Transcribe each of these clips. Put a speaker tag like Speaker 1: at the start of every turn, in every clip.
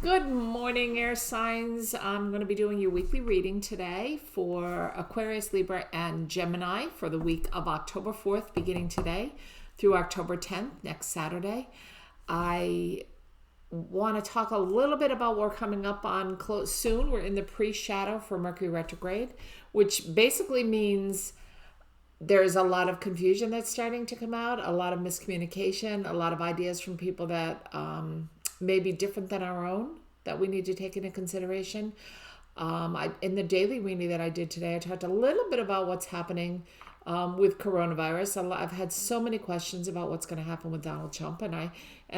Speaker 1: Good morning, air signs. I'm going to be doing your weekly reading today for Aquarius, Libra, and Gemini for the week of October 4th, beginning today through October 10th, next Saturday. I want to talk a little bit about what's coming up on soon. We're in the pre-shadow for Mercury retrograde, which basically means there's a lot of confusion that's starting to come out, a lot of miscommunication, a lot of ideas from people that may be different than our own that we need to take into consideration. In the daily reading that I did today, I talked a little bit about what's happening with coronavirus. I've had so many questions about what's going to happen with Donald Trump, and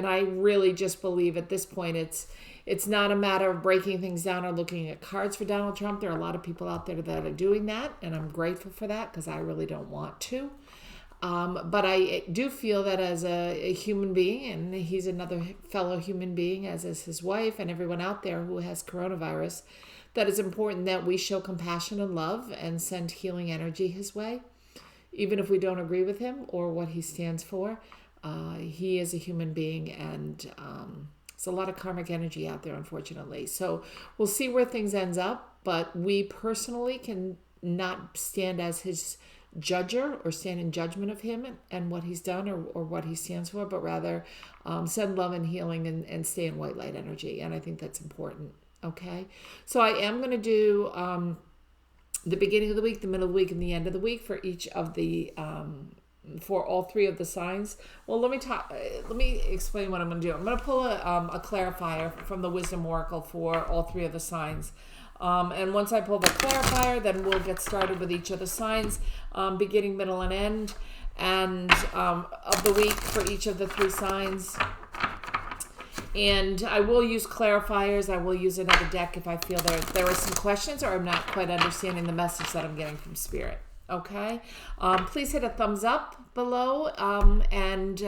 Speaker 1: I really just believe at this point it's not a matter of breaking things down or looking at cards for Donald Trump. There are a lot of people out there that are doing that, and I'm grateful for that because I really don't want to. But I do feel that as a human being, and he's another fellow human being, as is his wife and everyone out there who has coronavirus, that it's important that we show compassion and love and send healing energy his way. Even if we don't agree with him or what he stands for, he is a human being, and there's a lot of karmic energy out there, unfortunately. So we'll see where things ends up, but we personally can not stand as his judger or stand in judgment of him and what he's done or what he stands for, but rather send love and healing and stay in white light energy. And I think that's important. Okay. So I am going to do the beginning of the week, the middle of the week, and the end of the week for each of the for all three of the signs. Well, let me explain what I'm going to do. I'm going to pull a clarifier from the Wisdom Oracle for all three of the signs. And once I pull the clarifier, then we'll get started with each of the signs, beginning, middle, and end, and of the week for each of the three signs. And I will use clarifiers. I will use another deck if I feel there are some questions or I'm not quite understanding the message that I'm getting from Spirit. Okay? Please hit a thumbs up below and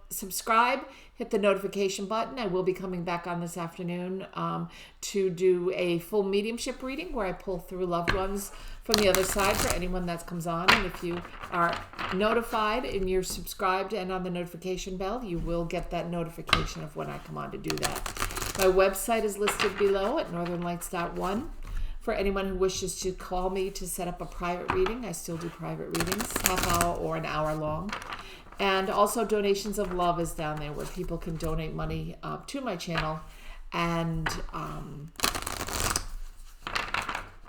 Speaker 1: subscribe. Hit the notification button. I will be coming back on this afternoon to do a full mediumship reading where I pull through loved ones from the other side for anyone that comes on. And if you are notified and you're subscribed and on the notification bell, you will get that notification of when I come on to do that. My website is listed below at northernlights.one. For anyone who wishes to call me to set up a private reading, I still do private readings, half hour or an hour long. And also donations of love is down there where people can donate money to my channel and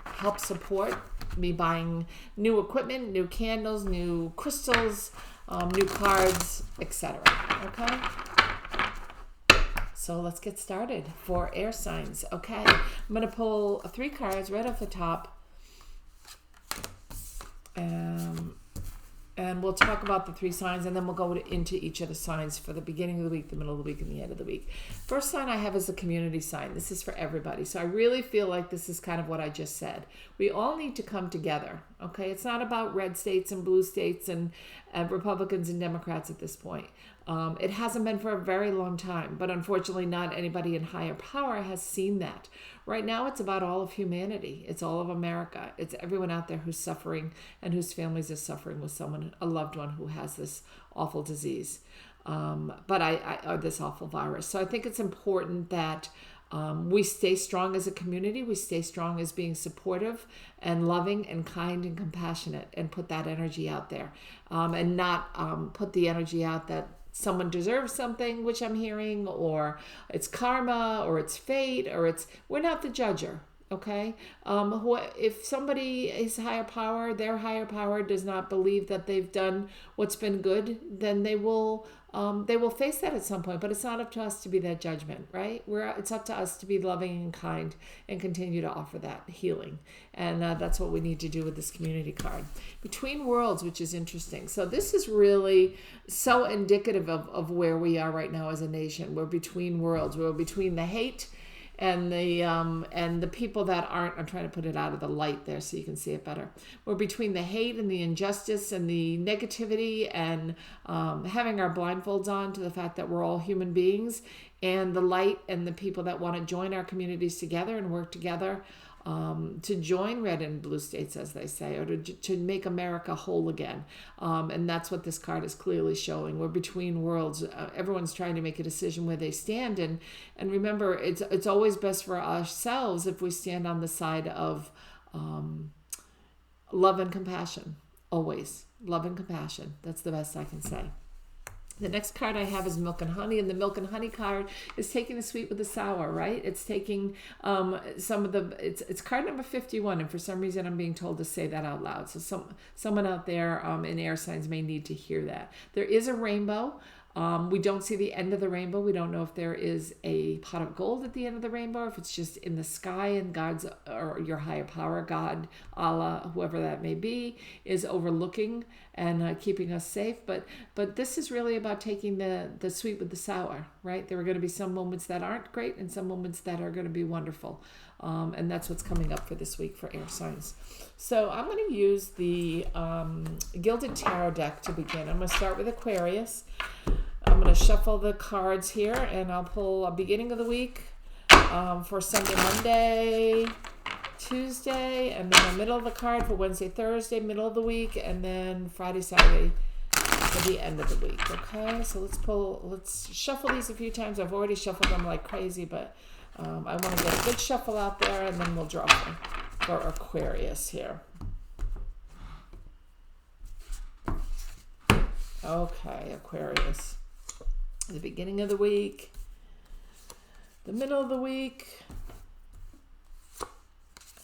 Speaker 1: help support me buying new equipment, new candles, new crystals, new cards, etc. Okay? So let's get started for air signs. Okay, I'm going to pull three cards right off the top. And we'll talk about the three signs, and then we'll go into each of the signs for the beginning of the week, the middle of the week, and the end of the week. First sign I have is the community sign. This is for everybody. So I really feel like this is kind of what I just said. We all need to come together, okay? It's not about red states and blue states and Republicans and Democrats at this point. It hasn't been for a very long time, but unfortunately not anybody in higher power has seen that. Right now it's about all of humanity. It's all of America. It's everyone out there who's suffering and whose families are suffering with a loved one who has this awful disease, or this awful virus. So I think it's important that we stay strong as a community. We stay strong as being supportive and loving and kind and compassionate, and put that energy out there, and not put the energy out that someone deserves something, which I'm hearing, or it's karma, or it's fate, or we're not the judger, okay? If somebody is higher power, their higher power does not believe that they've done what's been good, then they will face that at some point, but it's not up to us to be that judgment, right? It's up to us to be loving and kind and continue to offer that healing. And that's what we need to do with this community card. Between worlds, which is interesting. So this is really so indicative of where we are right now as a nation. We're between worlds. We're between the hate and the people that aren't. I'm trying to put it out of the light there so you can see it better. We're between the hate and the injustice and the negativity and having our blindfolds on to the fact that we're all human beings, and the light and the people that want to join our communities together and work together to join red and blue states, as they say, or to make America whole again. And that's what this card is clearly showing. We're between worlds. Everyone's trying to make a decision where they stand. And remember, it's always best for ourselves if we stand on the side of love and compassion. Always. Love and compassion. That's the best I can say. The next card I have is Milk and Honey, and the Milk and Honey card is taking the sweet with the sour, right? It's taking some of the, it's card number 51, and for some reason I'm being told to say that out loud. So someone out there in air signs may need to hear that. There is a rainbow. We don't see the end of the rainbow. We don't know if there is a pot of gold at the end of the rainbow, or if it's just in the sky and God's, or your higher power, God, Allah, whoever that may be, is overlooking and keeping us safe. But this is really about taking the sweet with the sour, right? There are going to be some moments that aren't great and some moments that are going to be wonderful. And that's what's coming up for this week for air signs. So I'm going to use the Gilded Tarot deck to begin. I'm going to start with Aquarius. I'm going to shuffle the cards here, and I'll pull a beginning of the week for Sunday, Monday, Tuesday, and then the middle of the card for Wednesday, Thursday, middle of the week, and then Friday, Saturday for the end of the week. Okay, so let's shuffle these a few times. I've already shuffled them like crazy, but I want to get a good shuffle out there, and then we'll draw for Aquarius here. Okay, Aquarius. The beginning of the week, the middle of the week,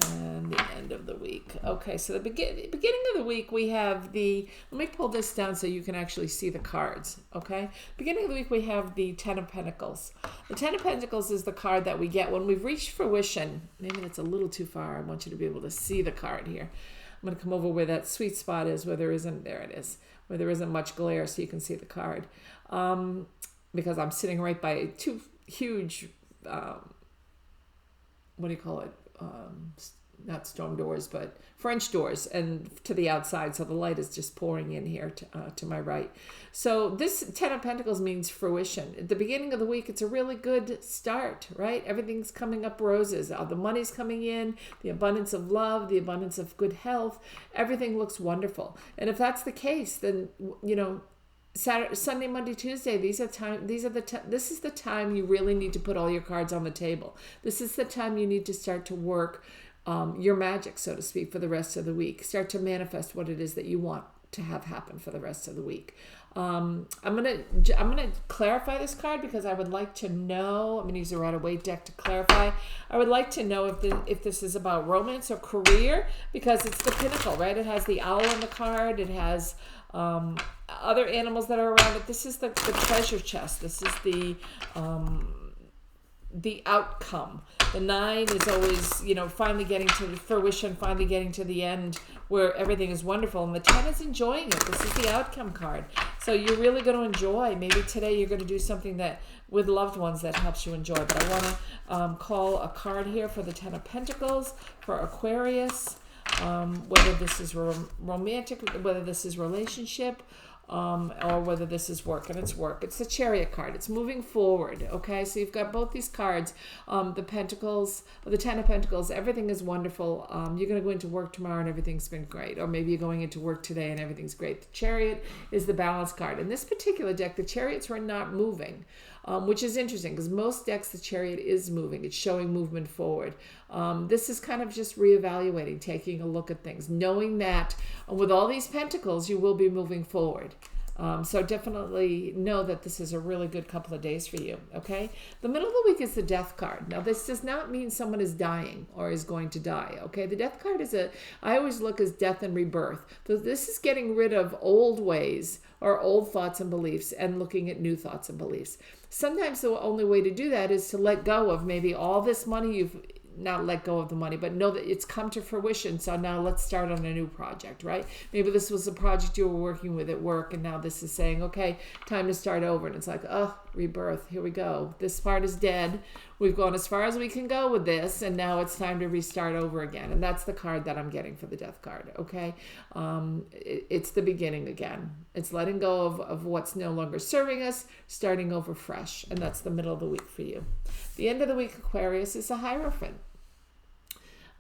Speaker 1: and the end of the week. Okay, so the beginning of the week, we have let me pull this down so you can actually see the cards, okay? Beginning of the week, we have the Ten of Pentacles. The Ten of Pentacles is the card that we get when we've reached fruition. Maybe that's a little too far. I want you to be able to see the card here. I'm going to come over where that sweet spot is, where there isn't much glare, so you can see the card. Because I'm sitting right by two huge, what do you call it? Not storm doors, but French doors, and to the outside. So the light is just pouring in here to my right. So this Ten of Pentacles means fruition. At the beginning of the week, it's a really good start, right? Everything's coming up roses. The money's coming in, the abundance of love, the abundance of good health. Everything looks wonderful. And if that's the case, then, Saturday, Sunday, Monday, Tuesday, this is the time you really need to put all your cards on the table. This is the time you need to start to work your magic, so to speak, for the rest of the week. Start to manifest what it is that you want to have happen for the rest of the week. I'm gonna clarify this card because I would like to know. I'm gonna use the Rider-Waite deck to clarify. I would like to know if this is about romance or career, because it's the Pinnacle, right? It has the owl on the card. It has other animals that are around it. This is the treasure chest. This is the outcome. The 9 is always, finally getting to fruition, finally getting to the end where everything is wonderful. And the 10 is enjoying it. This is the outcome card. So you're really going to enjoy. Maybe today you're going to do something that with loved ones that helps you enjoy. But I want to call a card here for the 10 of Pentacles for Aquarius. Whether this is romantic, whether this is relationship, or whether this is work, and it's work. It's the Chariot card. It's moving forward, okay? So you've got both these cards, the Pentacles, the Ten of Pentacles, everything is wonderful. You're going to go into work tomorrow and everything's been great, or maybe you're going into work today and everything's great. The Chariot is the balance card. In this particular deck, the Chariots were not moving, which is interesting because most decks, the Chariot is moving. It's showing movement forward. This is kind of just reevaluating, taking a look at things, knowing that with all these pentacles, you will be moving forward. So definitely know that this is a really good couple of days for you, okay? The middle of the week is the Death card. Now, this does not mean someone is dying or is going to die, okay? The Death card is I always look as death and rebirth. So this is getting rid of old ways or old thoughts and beliefs and looking at new thoughts and beliefs. Sometimes the only way to do that is to let go of maybe all this money you've not let go of the money, but know that it's come to fruition. So now let's start on a new project, right? Maybe this was a project you were working with at work, and now this is saying, okay, time to start over. And it's like, oh, rebirth. Here we go. This part is dead. We've gone as far as we can go with this, and now it's time to restart over again. And that's the card that I'm getting for the Death card, okay? It's the beginning again. It's letting go of what's no longer serving us, starting over fresh. And that's the middle of the week for you. The end of the week, Aquarius, is a Hierophant.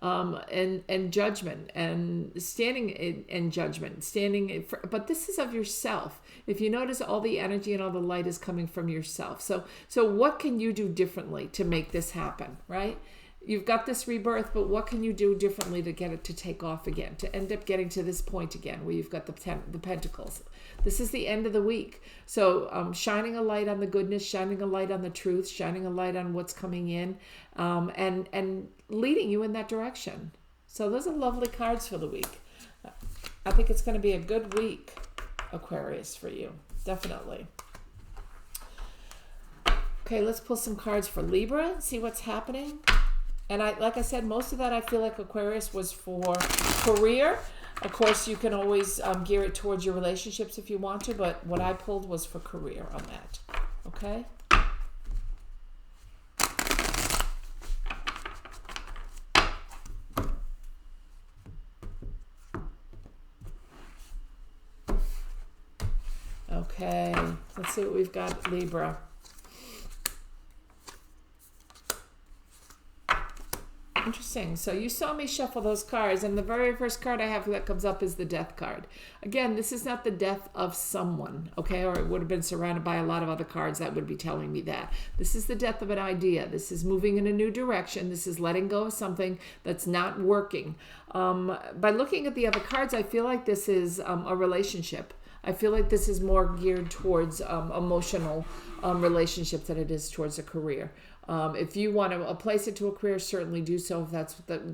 Speaker 1: and judgment, and standing in judgment, but this is of yourself. If you notice, all the energy and all the light is coming from yourself. So what can you do differently to make this happen, right? You've got this rebirth, but what can you do differently to get it to take off again, to end up getting to this point again where you've got the Pentacles? This is the end of the week. So shining a light on the goodness, shining a light on the truth, shining a light on what's coming in, and leading you in that direction. So those are lovely cards for the week. I think it's going to be a good week, Aquarius, for you. Definitely. Okay, let's pull some cards for Libra and see what's happening. And like I said, most of that I feel like Aquarius was for career. Of course, you can always gear it towards your relationships if you want to, but what I pulled was for career on that. Okay? Okay, let's see what we've got, Libra. Interesting. So you saw me shuffle those cards, and the very first card I have that comes up is the Death card. Again, this is not the death of someone, okay? Or it would have been surrounded by a lot of other cards that would be telling me that. This is the death of an idea. This is moving in a new direction. This is letting go of something that's not working. By looking at the other cards, I feel like this is a relationship. I feel like this is more geared towards emotional relationships than it is towards a career. If you want to place it to a career, certainly do so if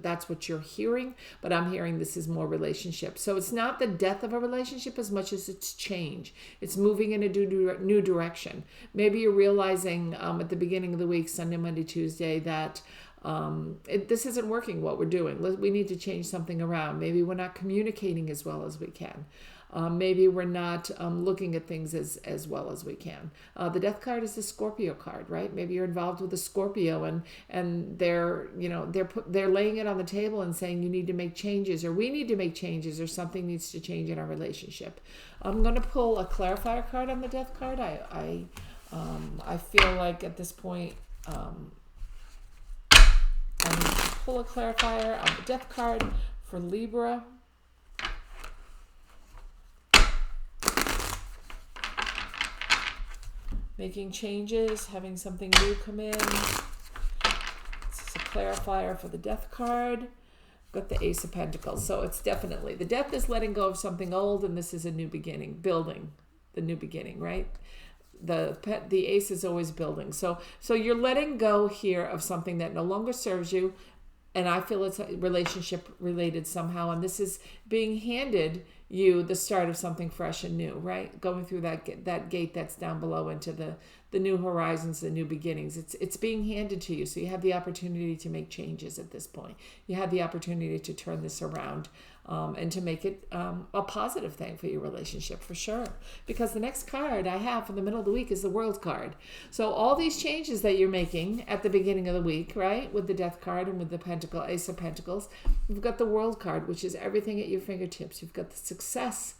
Speaker 1: that's what you're hearing. But I'm hearing this is more relationship. So it's not the death of a relationship as much as it's change. It's moving in a new direction. Maybe you're realizing at the beginning of the week, Sunday, Monday, Tuesday, that this isn't working what we're doing. We need to change something around. Maybe we're not communicating as well as we can. Maybe we're not looking at things as well as we can. The Death card is the Scorpio card, right? Maybe you're involved with a Scorpio and they're laying it on the table and saying you need to make changes, or we need to make changes, or something needs to change in our relationship. I'm going to pull a clarifier card on the Death card. I feel like at this point I need to pull a clarifier on the Death card for Libra. Making changes, having something new come in. This is a clarifier for the Death card. Got the Ace of Pentacles. So it's definitely, the Death is letting go of something old, and this is a new beginning, building the new beginning, right? The Ace is always building. So you're letting go here of something that no longer serves you, and I feel it's relationship related somehow, and this is being handed you the start of something fresh and new, right? Going through that gate that's down below into the new horizons, the new beginnings. It's being handed to you, so you have the opportunity to make changes at this point. You have the opportunity to turn this around and to make it a positive thing for your relationship, for sure. Because the next card I have for the middle of the week is the World card. So all these changes that you're making at the beginning of the week, right, with the Death card and with the Ace of Pentacles, you've got the World card, which is everything at your fingertips. You've got the success.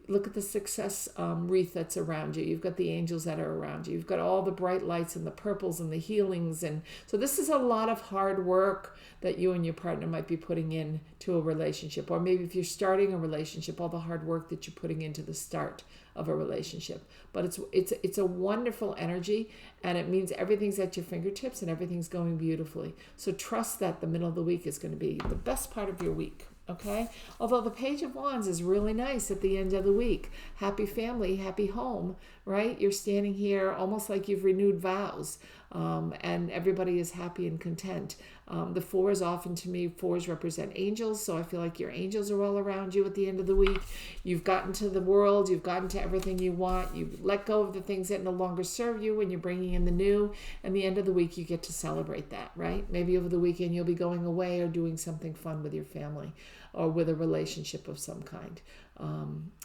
Speaker 1: Look at the success wreath that's around you. You've got the angels that are around you. You've got all the bright lights and the purples and the healings. And so this is a lot of hard work that you and your partner might be putting into a relationship. Or maybe if you're starting a relationship, all the hard work that you're putting into the start of a relationship. But it's a wonderful energy, and it means everything's at your fingertips and everything's going beautifully. So trust that the middle of the week is going to be the best part of your week. Okay? Although the Page of Wands is really nice at the end of the week. Happy family, happy home, right? You're standing here almost like you've renewed vows, and everybody is happy and content. The fours, often to me, fours represent angels, so I feel like your angels are all around you at the end of the week. You've gotten to the world, you've gotten to everything you want, you've let go of the things that no longer serve you, and you're bringing in the new, and the end of the week you get to celebrate that, right? Maybe over the weekend you'll be going away or doing something fun with your family or with a relationship of some kind.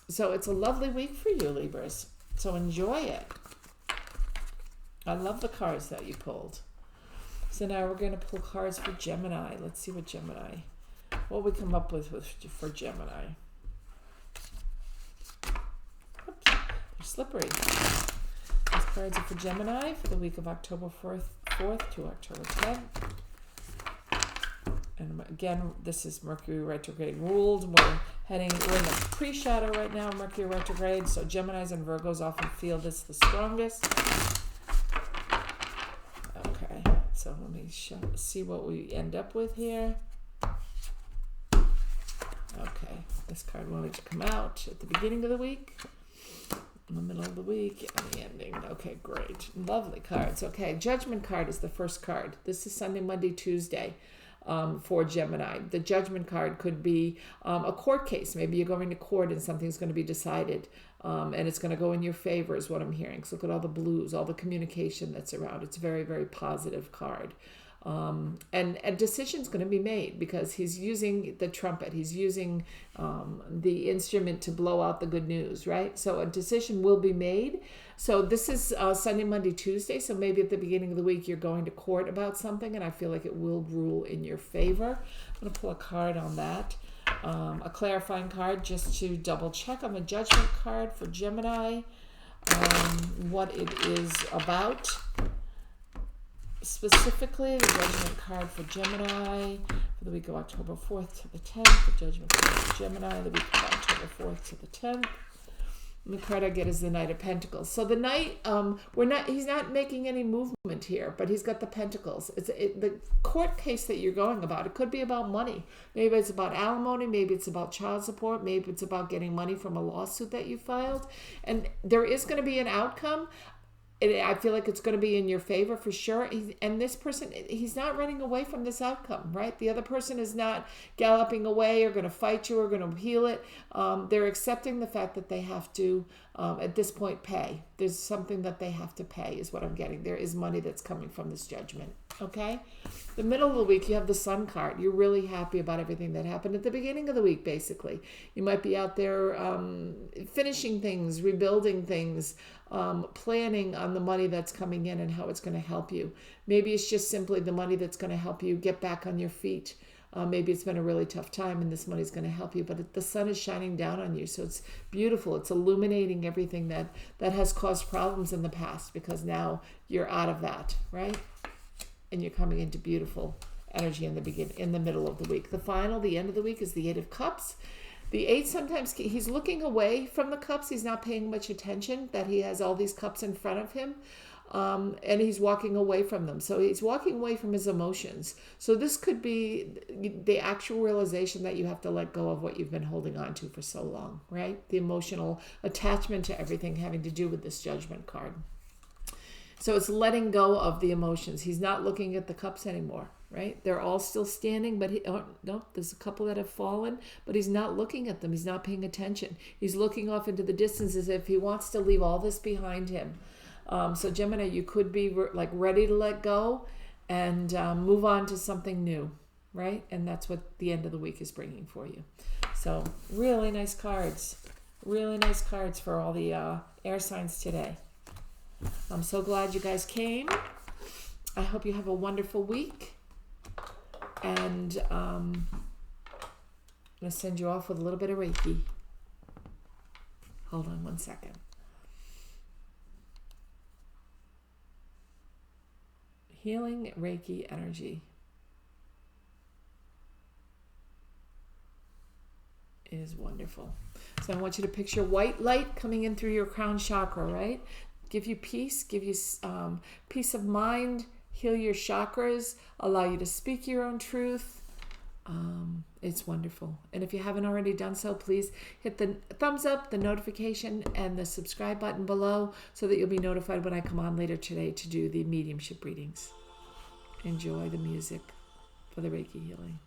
Speaker 1: So it's a lovely week for you, Libras. So enjoy it. I love the cards that you pulled. So now we're going to pull cards for Gemini. Let's see what we come up with for Gemini. Oops, they're slippery. These cards are for Gemini for the week of October 4th to October 10th. And again, this is Mercury retrograde ruled. We're in the pre-shadow right now, Mercury retrograde. So Geminis and Virgos often feel this the strongest. Okay, so let me see what we end up with here. Okay, this card wanted to come out at the beginning of the week, in the middle of the week, and the ending. Okay, great. Lovely cards. Okay, Judgment card is the first card. This is Sunday, Monday, Tuesday. For Gemini. The Judgment card could be a court case. Maybe you're going to court and something's going to be decided, and it's going to go in your favor is what I'm hearing. So look at all the blues, all the communication that's around. It's a very, very positive card. And a decision's going to be made because he's using the trumpet. He's using the instrument to blow out the good news, right? So a decision will be made. So this is Sunday, Monday, Tuesday. So maybe at the beginning of the week, you're going to court about something, and I feel like it will rule in your favor. I'm going to pull a card on that. A clarifying card just to double check on the Judgment card for Gemini, what it is about. Specifically, the Judgment card for Gemini for the week of October 4th to the 10th. The Judgment card for Gemini the week of October 4th to the 10th. And the card I get is the Knight of Pentacles. So the Knight, he's not making any movement here, but he's got the Pentacles. The court case that you're going about, it could be about money. Maybe it's about alimony. Maybe it's about child support. Maybe it's about getting money from a lawsuit that you filed. And there is going to be an outcome. I feel like it's going to be in your favor for sure. And this person, he's not running away from this outcome, right? The other person is not galloping away or going to fight you or going to appeal it. They're accepting the fact that they have to, at this point, pay. There's something that they have to pay is what I'm getting. There is money that's coming from this Judgment, okay? The middle of the week, you have the Sun card. You're really happy about everything that happened at the beginning of the week, basically. You might be out there finishing things, rebuilding things, planning on the money that's coming in and how it's going to help you. Maybe it's just simply the money that's going to help you get back on your feet. Maybe it's been a really tough time and this money's going to help you, but the sun is shining down on you. So it's beautiful. It's illuminating everything that has caused problems in the past because now you're out of that, right? And you're coming into beautiful energy in the middle of the week. The end of the week is the Eight of Cups. The Eight, sometimes he's looking away from the cups. He's not paying much attention that he has all these cups in front of him. And he's walking away from them. So he's walking away from his emotions. So this could be the actual realization that you have to let go of what you've been holding on to for so long, right? The emotional attachment to everything having to do with this Judgment card. So it's letting go of the emotions. He's not looking at the cups anymore, right? They're all still standing, but there's a couple that have fallen, but he's not looking at them. He's not paying attention. He's looking off into the distance as if he wants to leave all this behind him. So Gemini, you could be ready to let go and move on to something new, right? And that's what the end of the week is bringing for you. So really nice cards. Really nice cards for all the air signs today. I'm so glad you guys came. I hope you have a wonderful week. And I'm going to send you off with a little bit of Reiki. Hold on one second. Healing Reiki energy is wonderful. So I want you to picture white light coming in through your crown chakra, right? Give you peace, give you peace of mind, heal your chakras, allow you to speak your own truth. It's wonderful. And if you haven't already done so, please hit the thumbs up, the notification, and the subscribe button below so that you'll be notified when I come on later today to do the mediumship readings. Enjoy the music for the Reiki healing.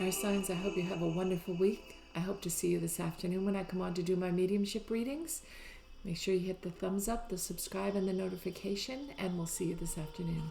Speaker 1: Air signs, I hope you have a wonderful week. I hope to see you this afternoon when I come on to do my mediumship readings. Make sure you hit the thumbs up, the subscribe, and the notification, and we'll see you this afternoon.